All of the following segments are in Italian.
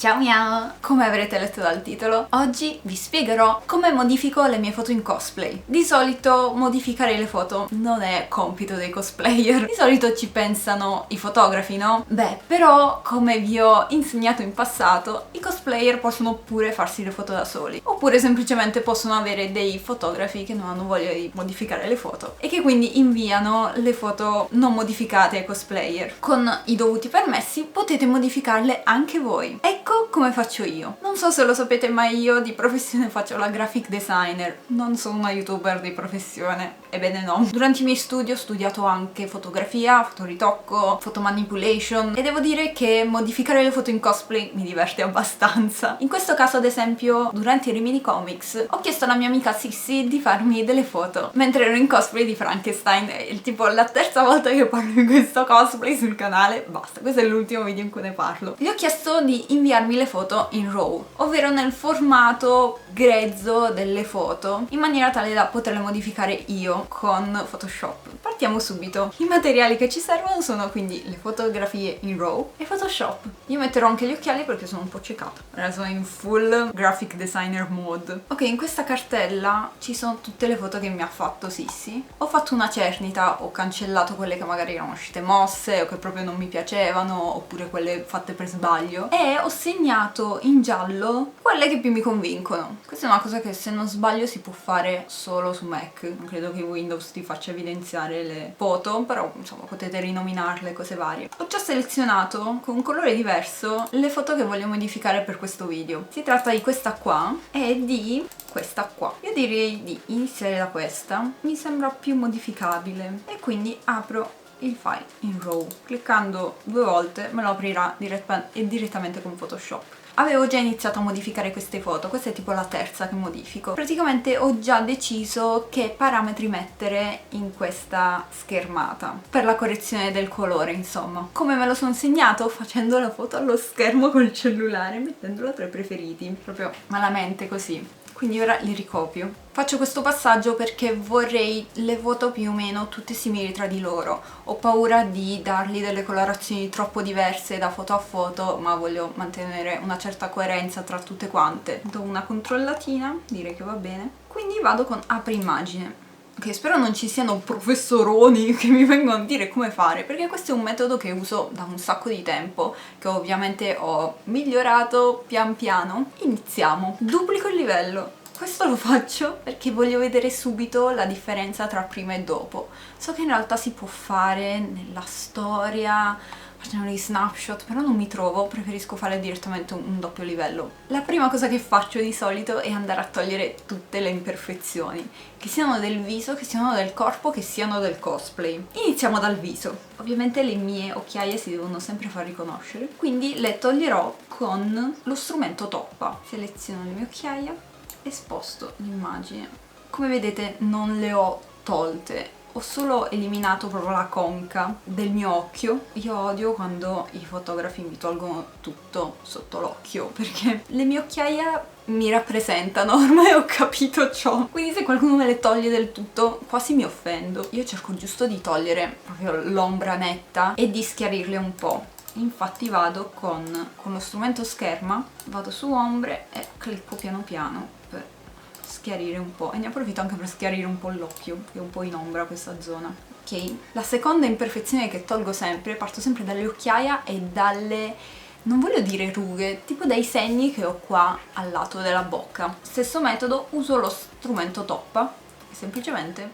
Ciao miau! Come avrete letto dal titolo, oggi vi spiegherò come modifico le mie foto in cosplay. Di solito modificare le foto non è compito dei cosplayer, di solito ci pensano i fotografi, no? Beh, però come vi ho insegnato in passato, i cosplayer possono pure farsi le foto da soli, oppure semplicemente possono avere dei fotografi che non hanno voglia di modificare le foto e che quindi inviano le foto non modificate ai cosplayer. Con i dovuti permessi potete modificarle anche voi. Ecco come faccio io. Non so se lo sapete, ma io di professione faccio la graphic designer, non sono una youtuber di professione, ebbene no. Durante i miei studi ho studiato anche fotografia, fotoritocco, photomanipulation e devo dire che modificare le foto in cosplay mi diverte abbastanza. In questo caso, ad esempio, durante i Rimini Comics ho chiesto alla mia amica Sissi di farmi delle foto mentre ero in cosplay di Frankenstein. È tipo la terza volta che parlo di questo cosplay sul canale, basta, questo è l'ultimo video in cui ne parlo. Gli ho chiesto di inviarmi le foto in RAW, ovvero nel formato grezzo delle foto, in maniera tale da poterle modificare io con Photoshop. Partiamo subito. I materiali che ci servono sono quindi le fotografie in RAW e Photoshop. Io metterò anche gli occhiali perché sono un po' ciecata. Ora sono in full graphic designer mode. Ok, in questa cartella ci sono tutte le foto che mi ha fatto Sissi. Ho fatto una cernita, ho cancellato quelle che magari erano uscite mosse o che proprio non mi piacevano, oppure quelle fatte per sbaglio, e ho segnato in giallo quelle che più mi convincono. Questa è una cosa che, se non sbaglio, si può fare solo su Mac. Non credo che Windows ti faccia evidenziare le foto, però insomma potete rinominarle, cose varie. Ho già selezionato con un colore diverso le foto che voglio modificare per questo video. Si tratta di questa qua e di questa qua. Io direi di iniziare da questa, mi sembra più modificabile, e quindi apro il file in RAW. Cliccando 2 volte me lo aprirà direttamente con Photoshop. Avevo già iniziato a modificare queste foto, questa è tipo la terza che modifico. Praticamente ho già deciso che parametri mettere in questa schermata per la correzione del colore, insomma. Come me lo sono insegnato? Facendo la foto allo schermo col cellulare, mettendola tra i preferiti, proprio malamente così. Quindi ora li ricopio. Faccio questo passaggio perché vorrei le foto più o meno tutte simili tra di loro. Ho paura di dargli delle colorazioni troppo diverse da foto a foto, ma voglio mantenere una certa coerenza tra tutte quante. Do una controllatina, direi che va bene. Quindi vado con apri immagine. Ok, spero non ci siano professoroni che mi vengono a dire come fare, perché questo è un metodo che uso da un sacco di tempo, che ovviamente ho migliorato pian piano. Iniziamo. Duplico il livello. Questo lo faccio perché voglio vedere subito la differenza tra prima e dopo. So che in realtà si può fare nella storia, facendo dei snapshot, però non mi trovo, preferisco fare direttamente un doppio livello. La prima cosa che faccio di solito è andare a togliere tutte le imperfezioni, che siano del viso, che siano del corpo, che siano del cosplay. Iniziamo dal viso. Ovviamente le mie occhiaie si devono sempre far riconoscere, quindi le toglierò con lo strumento toppa. Seleziono le mie occhiaie e sposto l'immagine. Come vedete non le ho tolte, ho solo eliminato proprio la conca del mio occhio. Io odio quando i fotografi mi tolgono tutto sotto l'occhio, perché le mie occhiaie mi rappresentano, ormai ho capito ciò. Quindi se qualcuno me le toglie del tutto, quasi mi offendo. Io cerco giusto di togliere proprio l'ombra netta e di schiarirle un po'. Infatti vado con lo strumento scherma, vado su ombre e clicco piano piano per schiarire un po', e ne approfitto anche per schiarire un po' l'occhio, che è un po' in ombra questa zona. Ok, la seconda imperfezione che tolgo sempre, parto sempre dalle occhiaie e dalle, non voglio dire rughe, tipo dai segni che ho qua al lato della bocca. Stesso metodo, uso lo strumento toppa e semplicemente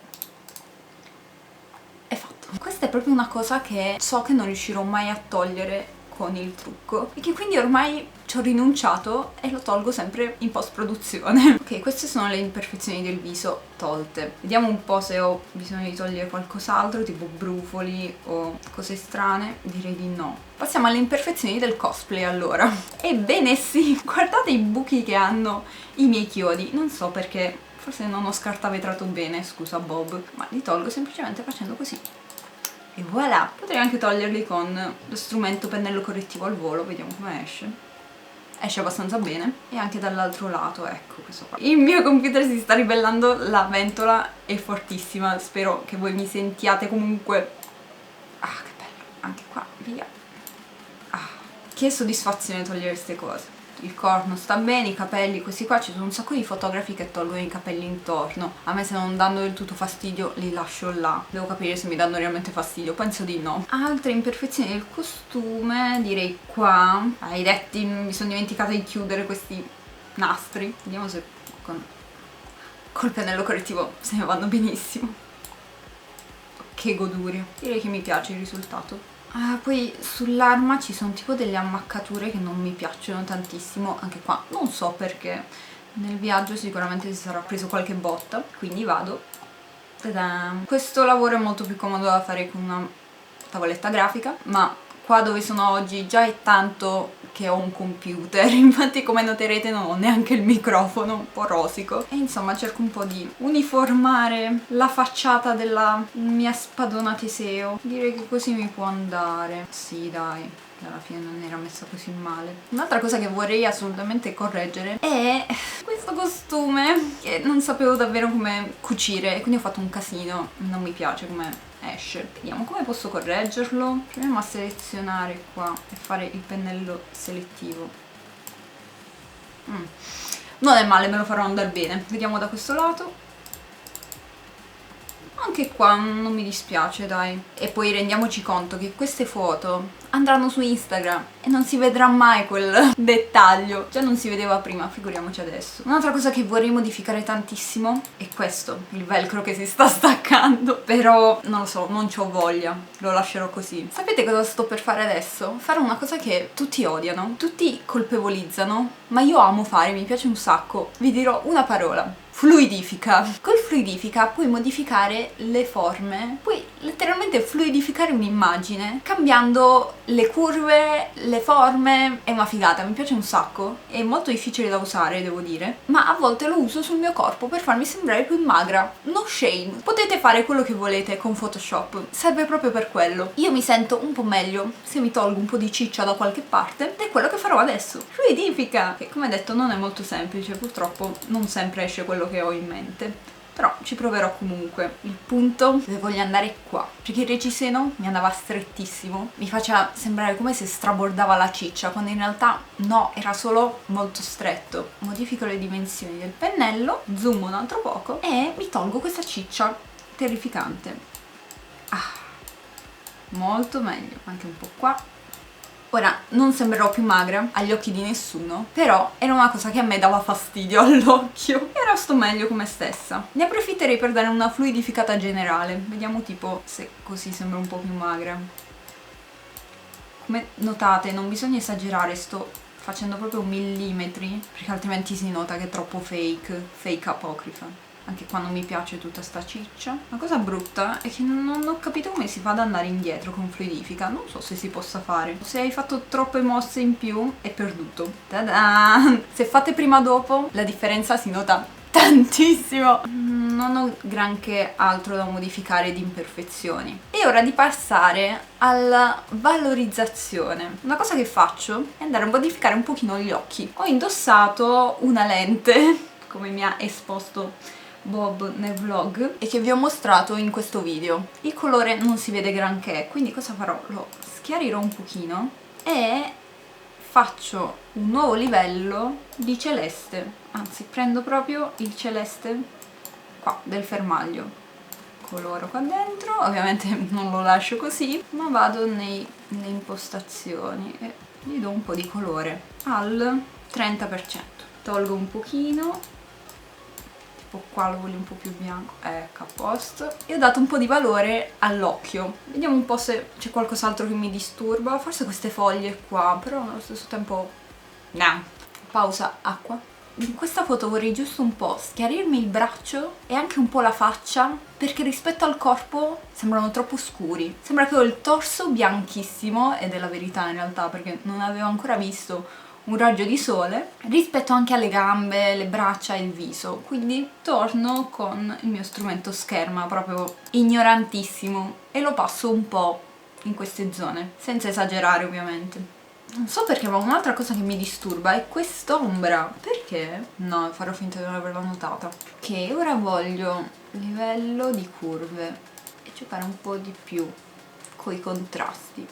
è fatto. Questa è proprio una cosa che so che non riuscirò mai a togliere con il trucco e che quindi ormai ci ho rinunciato e lo tolgo sempre in post-produzione. Ok, queste sono le imperfezioni del viso tolte. Vediamo un po' se ho bisogno di togliere qualcos'altro, tipo brufoli o cose strane. Direi di no. Passiamo alle imperfezioni del cosplay allora. Ebbene sì, guardate i buchi che hanno i miei chiodi. Non so perché, forse non ho scartavetrato bene, scusa Bob, ma li tolgo semplicemente facendo così. E voilà! Potrei anche toglierli con lo strumento pennello correttivo al volo, vediamo come esce. Esce abbastanza bene. E anche dall'altro lato, ecco questo qua. Il mio computer si sta ribellando, la ventola è fortissima, spero che voi mi sentiate comunque. Ah, che bello! Anche qua, via. Ah, che soddisfazione togliere queste cose. Il corno sta bene, i capelli, questi qua, ci sono un sacco di fotografi che tolgono i capelli intorno. A me, se non danno del tutto fastidio, li lascio là. Devo capire se mi danno realmente fastidio, penso di no. Altre imperfezioni del costume, direi qua. Ai detti, mi sono dimenticata di chiudere questi nastri. Vediamo se col pennello correttivo se ne vanno benissimo. Che goduria. Direi che mi piace il risultato. Poi sull'arma ci sono tipo delle ammaccature che non mi piacciono tantissimo, anche qua non so perché. Nel viaggio sicuramente si sarà preso qualche botta, quindi vado. Ta-da! Questo lavoro è molto più comodo da fare con una tavoletta grafica, ma qua dove sono oggi già è tanto che ho un computer, infatti come noterete non ho neanche il microfono, un po' rosico. E insomma cerco un po' di uniformare la facciata della mia spadona Teseo. Direi che così mi può andare. Sì, dai, alla fine non era messa così male. Un'altra cosa che vorrei assolutamente correggere è questo costume, che non sapevo davvero come cucire e quindi ho fatto un casino. Non mi piace come esce. Vediamo come posso correggerlo. Proviamo a selezionare qua e fare il pennello selettivo. Non è male, me lo farò andare bene. Vediamo da questo lato. Anche qua non mi dispiace, dai. E poi rendiamoci conto che queste foto andranno su Instagram e non si vedrà mai quel dettaglio. Già non si vedeva prima, figuriamoci adesso. Un'altra cosa che vorrei modificare tantissimo è questo, il velcro che si sta staccando. Però non lo so, non c'ho voglia, lo lascerò così. Sapete cosa sto per fare adesso? Fare una cosa che tutti odiano, tutti colpevolizzano, ma io amo fare, mi piace un sacco. Vi dirò una parola: fluidifica. Col fluidifica puoi modificare le forme, puoi letteralmente fluidificare un'immagine cambiando le curve, le forme. È una figata, mi piace un sacco. È molto difficile da usare, devo dire, ma a volte lo uso sul mio corpo per farmi sembrare più magra. No shame, potete fare quello che volete con Photoshop, serve proprio per quello. Io mi sento un po' meglio se mi tolgo un po' di ciccia da qualche parte ed è quello che farò adesso. Fluidifica, che come detto non è molto semplice, purtroppo non sempre esce quello che ho in mente, però ci proverò comunque. Il punto dove voglio andare è qua, perché il reggiseno mi andava strettissimo, mi faceva sembrare come se strabordava la ciccia, quando in realtà no, era solo molto stretto. Modifico le dimensioni del pennello, zoom un altro poco e mi tolgo questa ciccia terrificante. Molto meglio, anche un po' qua. Ora, non sembrerò più magra agli occhi di nessuno, però era una cosa che a me dava fastidio all'occhio. E ora sto meglio come stessa. Ne approfitterei per dare una fluidificata generale. Vediamo tipo se così sembra un po' più magra. Come notate, non bisogna esagerare, sto facendo proprio millimetri, perché altrimenti si nota che è troppo fake apocrifa. Anche qua non mi piace tutta sta ciccia. La cosa brutta è che non ho capito come si fa ad andare indietro con fluidifica. Non so se si possa fare. Se hai fatto troppe mosse in più, è perduto. Ta-da! Se fate prima o dopo, la differenza si nota tantissimo. Non ho granché altro da modificare di imperfezioni. È ora di passare alla valorizzazione. Una cosa che faccio è andare a modificare un pochino gli occhi. Ho indossato una lente, come mi ha esposto Bob nel vlog, e che vi ho mostrato in questo video. Il colore non si vede granché, quindi cosa farò? Lo schiarirò un pochino e faccio un nuovo livello di celeste. Anzi, prendo proprio il celeste qua del fermaglio, coloro qua dentro. Ovviamente non lo lascio così, ma vado nelle impostazioni e gli do un po' di colore al 30%. Tolgo un pochino, qua lo voglio un po' più bianco, ecco, a posto. E ho dato un po' di valore all'occhio. Vediamo un po' se c'è qualcos'altro che mi disturba. Forse queste foglie qua, però allo stesso tempo no. Pausa, acqua. In questa foto vorrei giusto un po' schiarirmi il braccio e anche un po' la faccia, perché rispetto al corpo sembrano troppo scuri. Sembra che ho il torso bianchissimo, ed è la verità in realtà, perché non avevo ancora visto un raggio di sole, rispetto anche alle gambe, le braccia e il viso. Quindi torno con il mio strumento scherma, proprio ignorantissimo, e lo passo un po' in queste zone, senza esagerare ovviamente. Non so perché, ma un'altra cosa che mi disturba è quest'ombra. Perché? No, farò finta di non averla notata. Ok, ora voglio livello di curve e giocare un po' di più coi contrasti.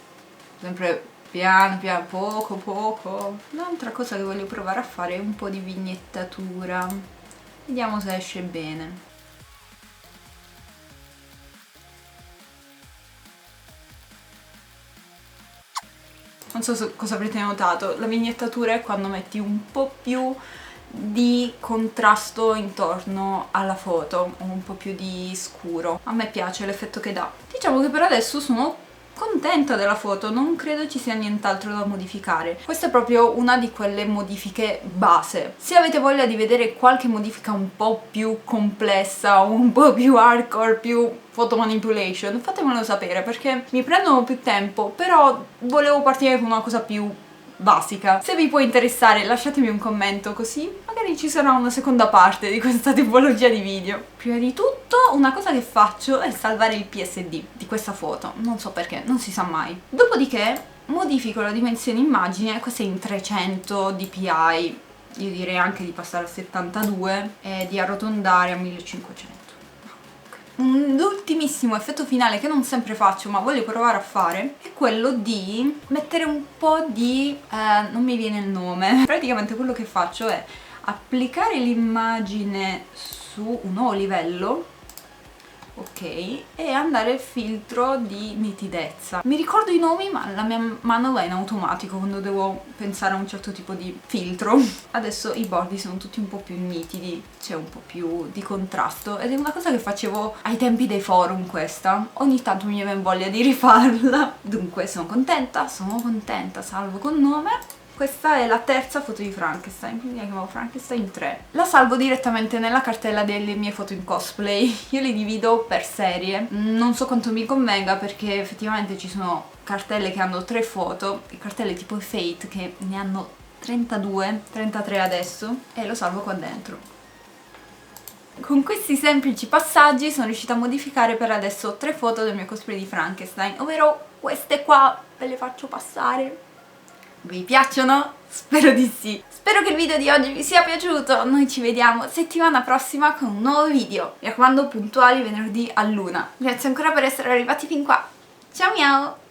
Sempre piano piano, poco poco. Un'altra cosa che voglio provare a fare è un po' di vignettatura, vediamo se esce bene. Non so cosa avrete notato, la vignettatura è quando metti un po' più di contrasto intorno alla foto, un po' più di scuro. A me piace l'effetto che dà. Diciamo che per adesso sono contenta della foto, non credo ci sia nient'altro da modificare. Questa è proprio una di quelle modifiche base. Se avete voglia di vedere qualche modifica un po' più complessa, un po' più hardcore, più photo manipulation, fatemelo sapere perché mi prendono più tempo, però volevo partire con una cosa più basica. Se vi può interessare lasciatemi un commento, così magari ci sarà una seconda parte di questa tipologia di video. Prima di tutto una cosa che faccio è salvare il PSD di questa foto, non so perché, non si sa mai. Dopodiché modifico la dimensione immagine, questa è in 300 dpi, io direi anche di passare a 72 e di arrotondare a 1500. L'ultimissimo effetto finale che non sempre faccio ma voglio provare a fare è quello di mettere un po' di... non mi viene il nome. Praticamente quello che faccio è applicare l'immagine su un nuovo livello, ok, e andare al filtro di nitidezza. Mi ricordo i nomi ma la mia mano va in automatico quando devo pensare a un certo tipo di filtro. Adesso i bordi sono tutti un po' più nitidi, c'è un po' più di contrasto ed è una cosa che facevo ai tempi dei forum questa. Ogni tanto mi viene voglia di rifarla. Dunque sono contenta, salvo con nome. Questa è la terza foto di Frankenstein, quindi la chiamo Frankenstein 3. La salvo direttamente nella cartella delle mie foto in cosplay. Io li divido per serie. Non so quanto mi convenga perché effettivamente ci sono cartelle che hanno 3 foto e cartelle tipo Fate che ne hanno 32, 33 adesso, e lo salvo qua dentro. Con questi semplici passaggi sono riuscita a modificare per adesso 3 foto del mio cosplay di Frankenstein, ovvero queste qua, ve le faccio passare. Vi piacciono? Spero di sì. Spero che il video di oggi vi sia piaciuto. Noi ci vediamo settimana prossima con un nuovo video. Mi raccomando, puntuali venerdì a luna. Grazie ancora per essere arrivati fin qua. Ciao miao!